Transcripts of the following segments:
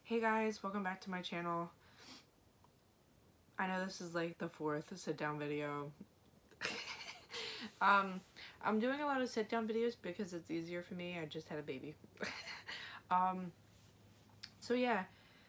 Hey guys, welcome back to my channel. I know this is like the fourth sit down video. I'm doing a lot of sit down videos because it's easier for me. I just had a baby. So yeah,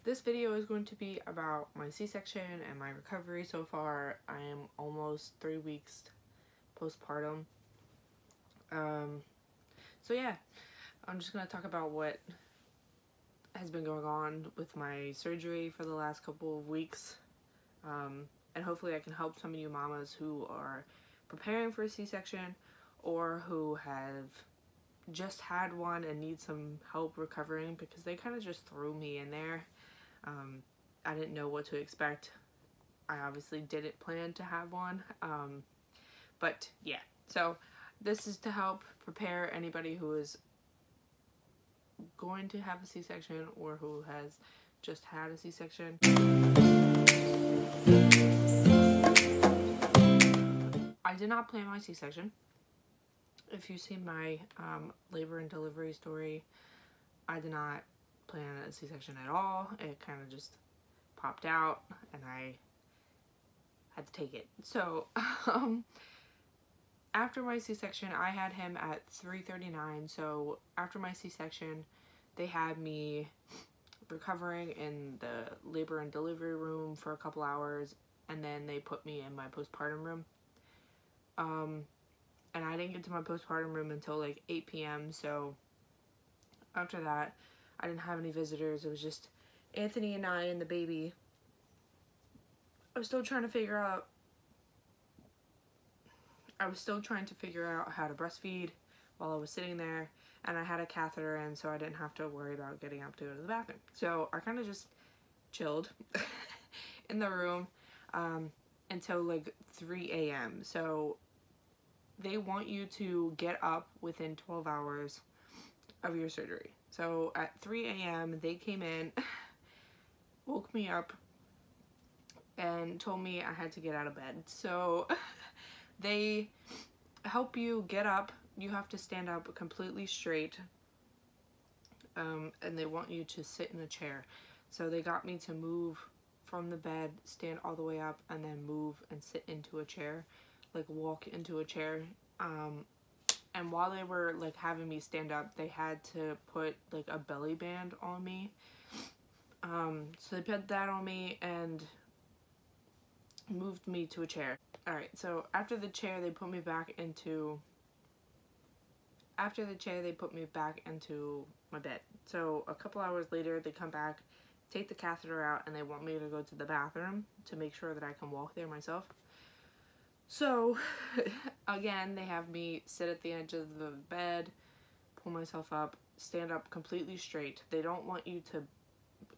this video is going to be about my C-section and my recovery so far. I am almost 3 weeks postpartum. So yeah, I'm just gonna talk about what has been going on with my surgery for the last couple of weeks, and hopefully I can help some of you mamas who are preparing for a C-section or who have just had one and need some help recovering, because they kind of just threw me in there. I didn't know what to expect. I obviously didn't plan to have one, but yeah, so this is to help prepare anybody who is going to have a C-section or who has just had a C-section. I did not plan my C-section. If you see my labor and delivery story, I did not plan a C-section at all. It kind of just popped out and I had to take it. So after my C-section, I had him at 3:39. So after my C-section, they had me recovering in the labor and delivery room for a couple hours, and then they put me in my postpartum room. And I didn't get to my postpartum room until like 8 p.m. So after that, I didn't have any visitors. It was just Anthony and I and the baby. I was still trying to figure out how to breastfeed while I was sitting there, and I had a catheter in, so I didn't have to worry about getting up to go to the bathroom. So I kind of just chilled in the room until like 3 a.m. So they want you to get up within 12 hours of your surgery. So at 3 a.m. they came in, woke me up, and told me I had to get out of bed. So they help you get up. You have to stand up completely straight, and they want you to sit in a chair. So they got me to move from the bed, stand all the way up, and then move and sit into a chair, like walk into a chair. And while they were like having me stand up, they had to put like a belly band on me. So they put that on me and moved me to a chair. Alright, so after the chair they put me back into my bed. So a couple hours later they come back, take the catheter out, and they want me to go to the bathroom to make sure that I can walk there myself. So again, they have me sit at the edge of the bed, pull myself up, stand up completely straight. They don't want you to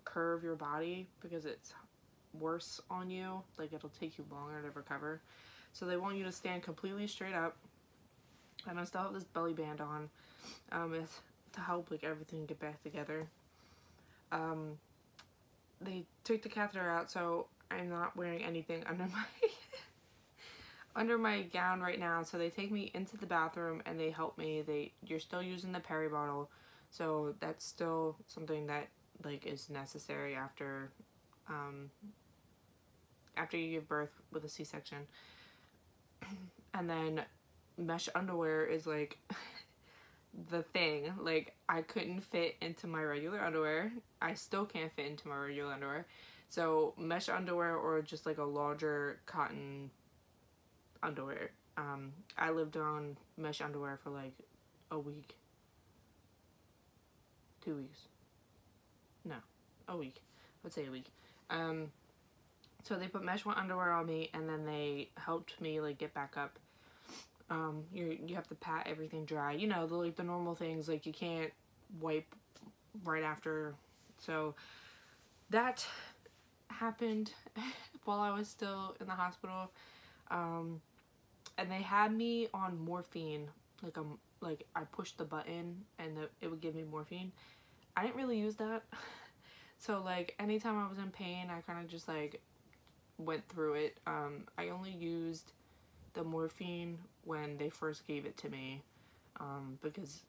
curve your body because it's worse on you. Like, it'll take you longer to recover. So they want you to stand completely straight up. And I still have this belly band on. It's to help like everything get back together. They took the catheter out, so I'm not wearing anything under my under my gown right now. So they take me into the bathroom and they help me. You're still using the peri bottle, so that's still something that like is necessary after you give birth with a C-section. And then mesh underwear is like the thing. Like, I couldn't fit into my regular underwear. I still can't fit into my regular underwear. So mesh underwear or just like a larger cotton underwear. I lived on mesh underwear for like a week. 2 weeks. No, a week. Let's say a week. So they put mesh underwear on me, and then they helped me like get back up. You have to pat everything dry. You know, the normal things, like you can't wipe right after. So that happened while I was still in the hospital. And they had me on morphine. Like I pushed the button and it would give me morphine. I didn't really use that. So like anytime I was in pain, I kind of just like went through it. I only used the morphine when they first gave it to me, because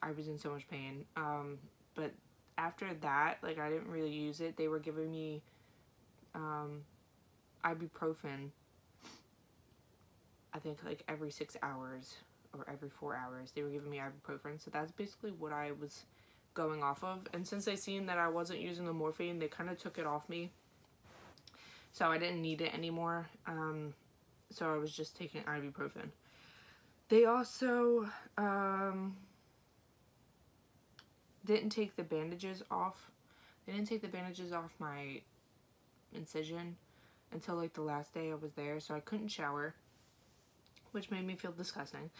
I was in so much pain. But after that, like, I didn't really use it. They were giving me ibuprofen, I think, like, every 6 hours or every 4 hours. They were giving me ibuprofen. So that's basically what I was going off of. And since they seen that I wasn't using the morphine, they kind of took it off me. So I didn't need it anymore. So I was just taking ibuprofen. They also didn't take the bandages off. They didn't take the bandages off my incision until like the last day I was there, so I couldn't shower, which made me feel disgusting,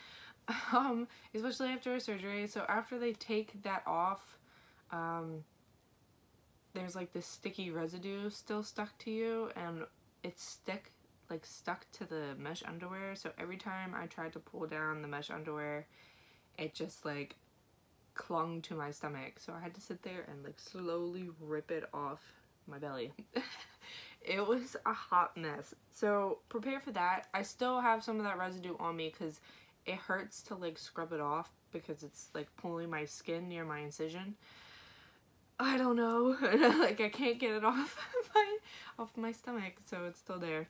especially after a surgery. So after they take that off, there's like this sticky residue still stuck to you, and it's stuck to the mesh underwear. So every time I tried to pull down the mesh underwear, it just like clung to my stomach. So I had to sit there and like slowly rip it off my belly. It was a hot mess. So prepare for that. I still have some of that residue on me because it hurts to like scrub it off because it's like pulling my skin near my incision. I don't know. Like, I can't get it off my stomach, so it's still there.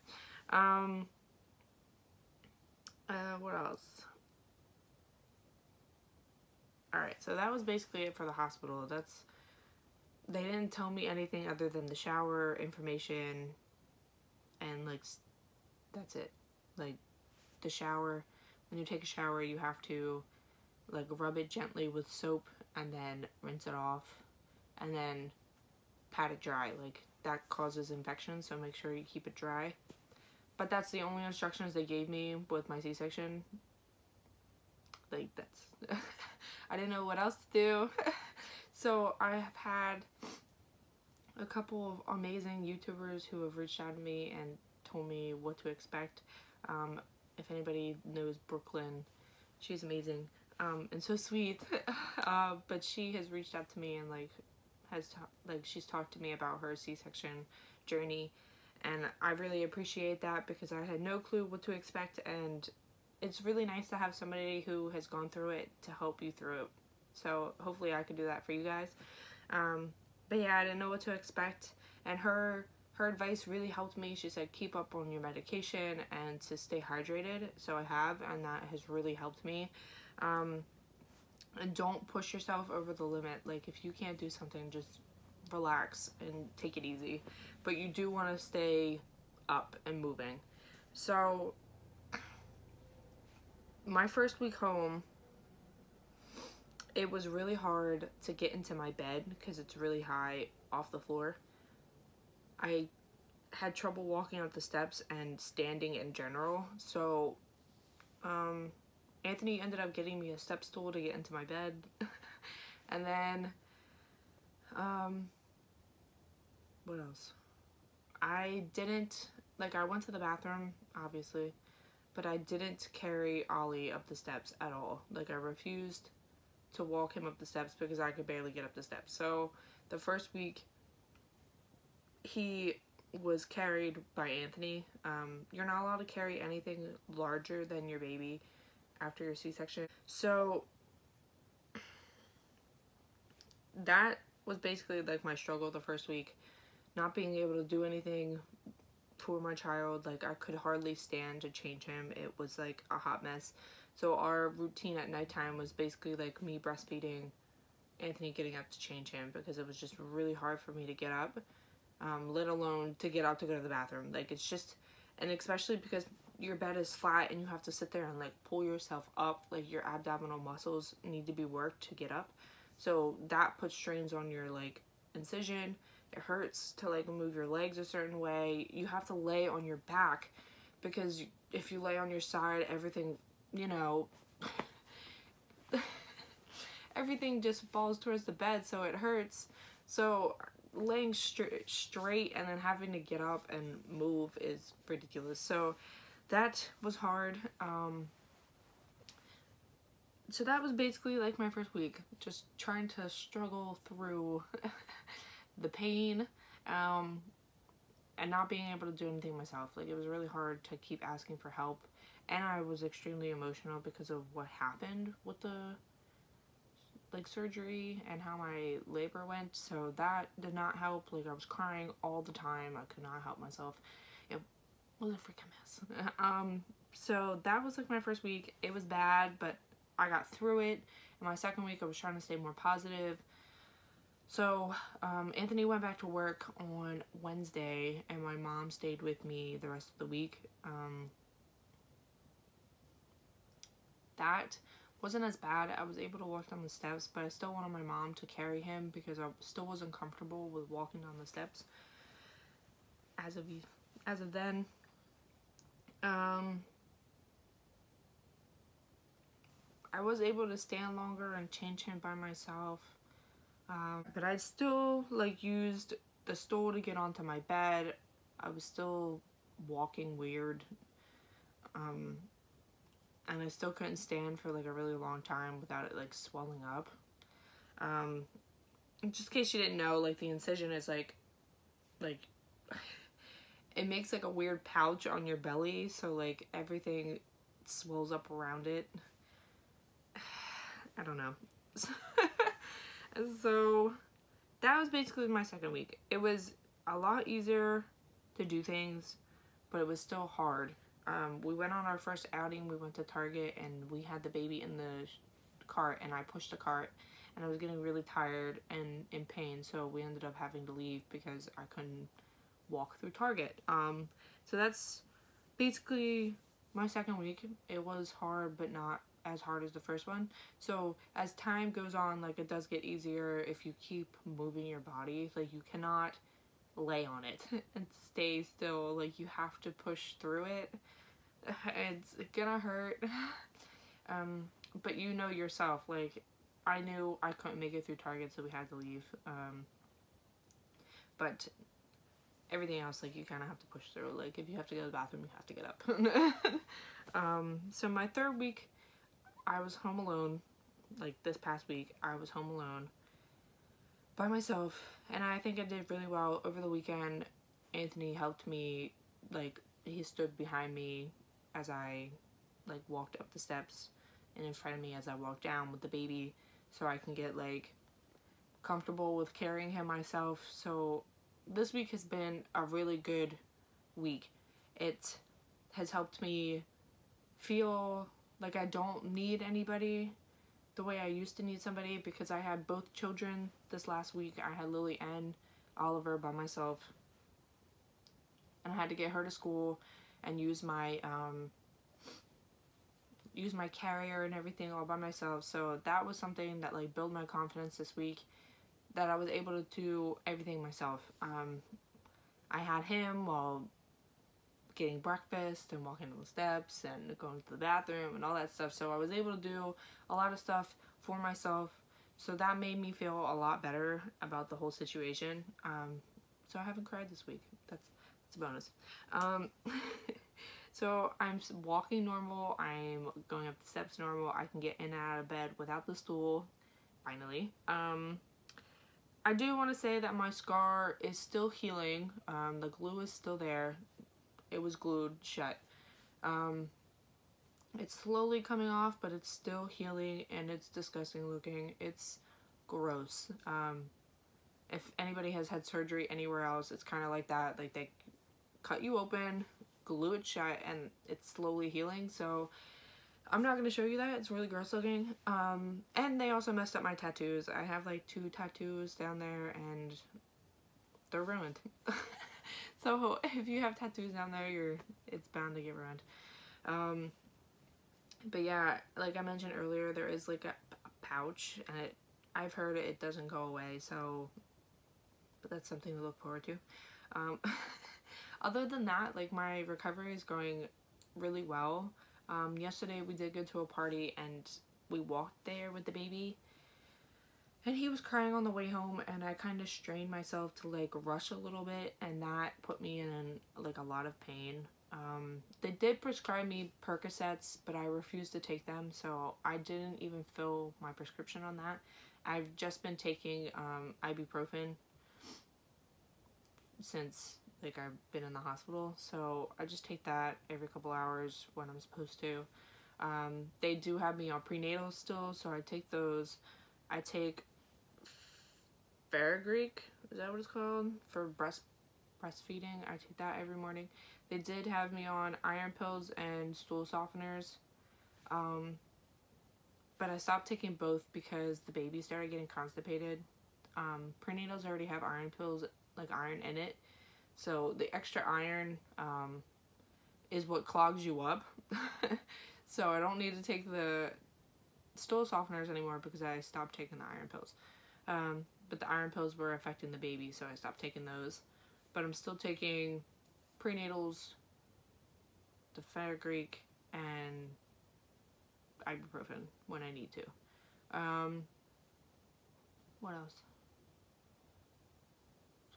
What else? Alright, so that was basically it for the hospital. They didn't tell me anything other than the shower information, and like, that's it. Like, the shower, when you take a shower, you have to like rub it gently with soap and then rinse it off and then pat it dry. Like, that causes infection, so make sure you keep it dry. But that's the only instructions they gave me with my C-section. Like, that's I didn't know what else to do. So I have had a couple of amazing YouTubers who have reached out to me and told me what to expect. If anybody knows Brooklyn, she's amazing and so sweet. But she has reached out to me and like she's talked to me about her C-section journey, and I really appreciate that because I had no clue what to expect, and it's really nice to have somebody who has gone through it to help you through it. So hopefully I could do that for you guys. But yeah, I didn't know what to expect, and her advice really helped me. She said keep up on your medication and to stay hydrated, so I have, and that has really helped me. And don't push yourself over the limit. Like, if you can't do something, just relax and take it easy. But you do want to stay up and moving. So my first week home, it was really hard to get into my bed because it's really high off the floor. I had trouble walking up the steps and standing in general. So Anthony ended up getting me a step stool to get into my bed. And then what else? I went to the bathroom, obviously, but I didn't carry Ollie up the steps at all. Like, I refused to walk him up the steps because I could barely get up the steps. So the first week, he was carried by Anthony. You're not allowed to carry anything larger than your baby after your C-section. So that was basically like my struggle the first week, not being able to do anything for my child. Like, I could hardly stand to change him. It was like a hot mess. So our routine at nighttime was basically like me breastfeeding, Anthony getting up to change him, because it was just really hard for me to get up, let alone to get up to go to the bathroom. Like, it's just, and especially because your bed is flat and you have to sit there and like pull yourself up, like your abdominal muscles need to be worked to get up. So that puts strains on your like incision. It hurts to like move your legs a certain way. You have to lay on your back, because if you lay on your side, everything, you know, everything just falls towards the bed, so it hurts. So laying straight and then having to get up and move is ridiculous. So that was hard. So that was basically like my first week, just trying to struggle through the pain, and not being able to do anything myself. Like, it was really hard to keep asking for help, and I was extremely emotional because of what happened with like surgery and how my labor went, so that did not help. Like, I was crying all the time. I could not help myself. It was a freaking mess. So that was like my first week. It was bad, but I got through it. In my second week, I was trying to stay more positive. So Anthony went back to work on Wednesday, and my mom stayed with me the rest of the week. That wasn't as bad. I was able to walk down the steps, but I still wanted my mom to carry him because I still wasn't comfortable with walking down the steps as of then. I was able to stand longer and change him by myself, but I still like used the stool to get onto my bed. I was still walking weird, and I still couldn't stand for like a really long time without it like swelling up. Just in case you didn't know, like the incision is like it makes like a weird pouch on your belly, so like everything swells up around it. I don't know. So that was basically my second week. It was a lot easier to do things, but it was still hard. We went on our first outing. We went to Target, and we had the baby in the cart, and I pushed the cart, and I was getting really tired and in pain, so we ended up having to leave because I couldn't walk through Target. So that's basically my second week. It was hard, but not as hard as the first one. So as time goes on, like, it does get easier if you keep moving your body. Like, you cannot lay on it and stay still. Like, you have to push through it. It's gonna hurt. But you know yourself, like, I knew I couldn't make it through Target, so we had to leave. But everything else, like, you kind of have to push through. Like, if you have to go to the bathroom, you have to get up. So my third week, I was home alone. Like, this past week, I was home alone by myself, and I think I did really well. Over the weekend, Anthony helped me. Like, he stood behind me as I, like, walked up the steps, and in front of me as I walked down with the baby, so I can get, like, comfortable with carrying him myself. So this week has been a really good week. It has helped me feel like I don't need anybody the way I used to need somebody, because I had both children this last week. I had Lillie and Oliver by myself, and I had to get her to school and use my carrier and everything all by myself. So that was something that, like, built my confidence this week, that I was able to do everything myself. I had him while getting breakfast and walking down the steps and going to the bathroom and all that stuff. So I was able to do a lot of stuff for myself. So that made me feel a lot better about the whole situation. So I haven't cried this week. That's a bonus. So I'm walking normal. I'm going up the steps normal. I can get in and out of bed without the stool, finally. I do want to say that my scar is still healing. The glue is still there. It was glued shut. It's slowly coming off, but it's still healing, and it's disgusting looking. It's gross. If anybody has had surgery anywhere else, it's kind of like that. Like, they cut you open, glue it shut, and it's slowly healing. So I'm not going to show you that. It's really gross looking. And they also messed up my tattoos. I have like 2 tattoos down there, and they're ruined. So if you have tattoos down there, it's bound to get ruined. But yeah, like I mentioned earlier, there is like a pouch, and I've heard it doesn't go away, so, but that's something to look forward to. Other than that, like, my recovery is going really well. Yesterday we did go to a party, and we walked there with the baby, and he was crying on the way home, and I kind of strained myself to, like, rush a little bit, and that put me in, like, a lot of pain. They did prescribe me Percocets, but I refused to take them, so I didn't even fill my prescription on that. I've just been taking ibuprofen since, like, I've been in the hospital, so I just take that every couple hours when I'm supposed to. They do have me on prenatal still, so I take those. I take Greek, is that what it's called? For breastfeeding. I take that every morning. They did have me on iron pills and stool softeners. But I stopped taking both because the baby started getting constipated. Prenatals already have iron pills, like iron in it. So the extra iron is what clogs you up. So I don't need to take the stool softeners anymore because I stopped taking the iron pills. But the iron pills were affecting the baby, so I stopped taking those. But I'm still taking prenatals, the Greek, and ibuprofen when I need to. What else?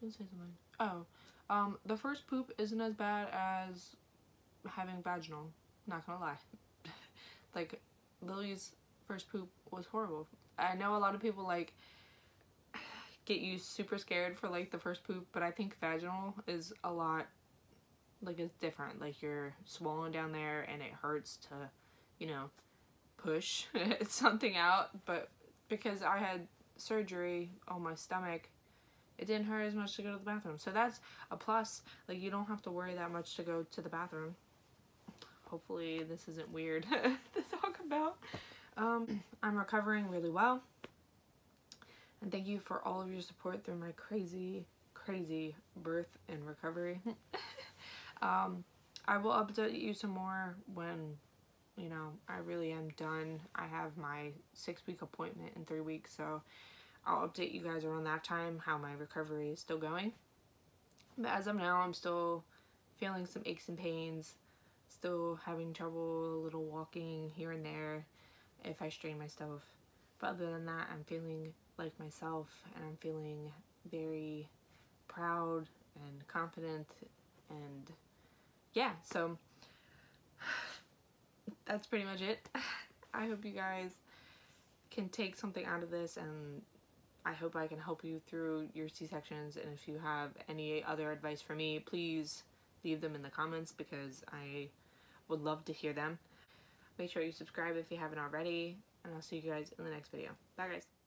I was gonna say something. Oh, the first poop isn't as bad as having vaginal. Not gonna lie. Like, Lily's first poop was horrible. I know a lot of people like get you super scared for like the first poop, but I think vaginal is a lot, like, it's different. Like, you're swollen down there and it hurts to, you know, push something out. But because I had surgery on my stomach, it didn't hurt as much to go to the bathroom. So that's a plus. Like, you don't have to worry that much to go to the bathroom. Hopefully this isn't weird to talk about. I'm recovering really well. And thank you for all of your support through my crazy birth and recovery. I will update you some more when, you know, I really am done. I have my 6-week appointment in 3 weeks, so I'll update you guys around that time how my recovery is still going. But as of now, I'm still feeling some aches and pains, still having trouble a little walking here and there if I strain myself. But other than that, I'm feeling like myself, and I'm feeling very proud and confident, and yeah, so that's pretty much it. I hope you guys can take something out of this, and I hope I can help you through your C-sections. And if you have any other advice for me, please leave them in the comments because I would love to hear them. Make sure you subscribe if you haven't already, and I'll see you guys in the next video. Bye, guys.